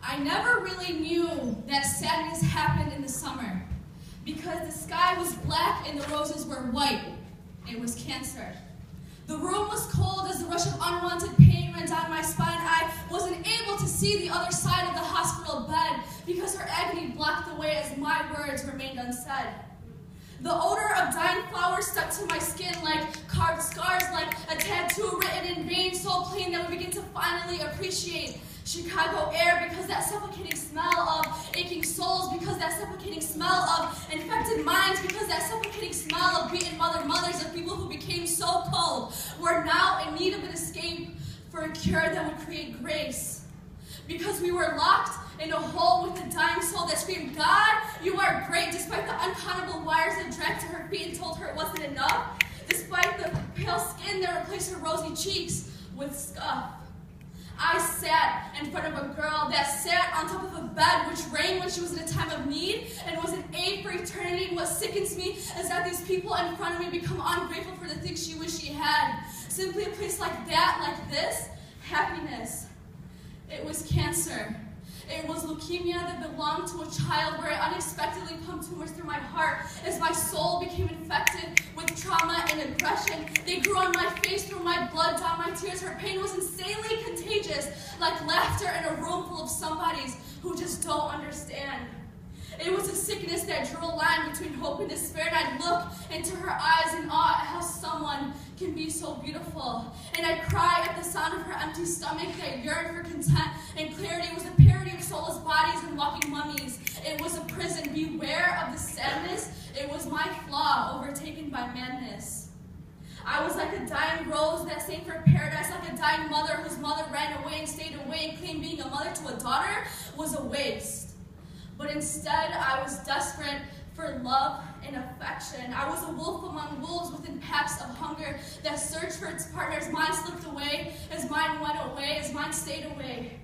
I never really knew that sadness happened in the summer because the sky was black and the roses were white. It was Cancer. The room was cold as the rush of unwanted pain ran down my spine. I wasn't able to see the other side of the hospital bed because her agony blocked the way as my words remained unsaid. The odor of dying flowers stuck to my skin like carved scars, like a tattoo written in veins so plain that we begin to finally appreciate Chicago air because that suffocating smell of aching souls, because that suffocating smell of infected minds, because that suffocating smell of beaten mothers of people who became so cold were now in need of an escape for a cure that would create grace. Because we were locked in a hole with a dying soul that screamed, God, you are great, despite the uncountable wires that dragged to her feet and told her it wasn't enough, despite the pale skin that replaced her rosy cheeks with scuff. I sat in front of a girl that sat on top of a bed which rang when she was in a time of need and was an aid for eternity. And what sickens me is that these people in front of me become ungrateful for the things she wished she had. Simply a place like that, like this, happiness. It was cancer. It was leukemia that belonged to a child where it unexpectedly pumped tumors through my heart as my soul became infected with trauma and aggression. They grew on my face, through my blood, down my tears. Her pain was insanely contagious, like laughter in a room full of somebodies who just don't understand. It was a sickness that drew a line between hope and despair, and I'd look into her eyes in awe at how someone can be so beautiful. And I'd cry at the sound of her empty stomach that yearned for content and clarity. It was a parody of soulless bodies and walking mummies. It was a prison. Beware of the sadness. It was my flaw overtaken by madness. I was like a dying rose that sang for paradise, like a dying mother whose mother ran away and stayed away and claimed being a mother to a daughter was a waste. But instead, I was desperate for love and affection. I was a wolf among wolves within packs of hunger that searched for its partners. Mine slipped away as mine went away, as mine stayed away.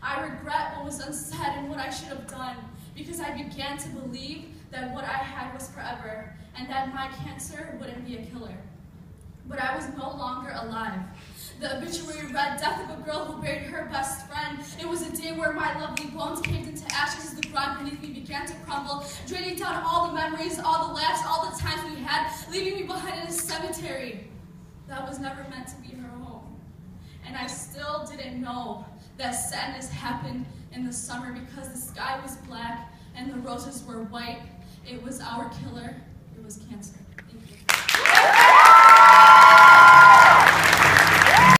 I regret what was unsaid and what I should have done because I began to believe that what I had was forever and that my cancer wouldn't be a killer. But I was no longer alive. The obituary read, death of a girl who buried her best friend. It was a day where my lovely bones caved into ashes as the ground beneath me began to crumble, draining down all the memories, all the laughs, all the times we had, leaving me behind in a cemetery that was never meant to be her home. And I still didn't know that sadness happened in the summer because the sky was black and the roses were white. It was our killer. It was cancer. Thank you.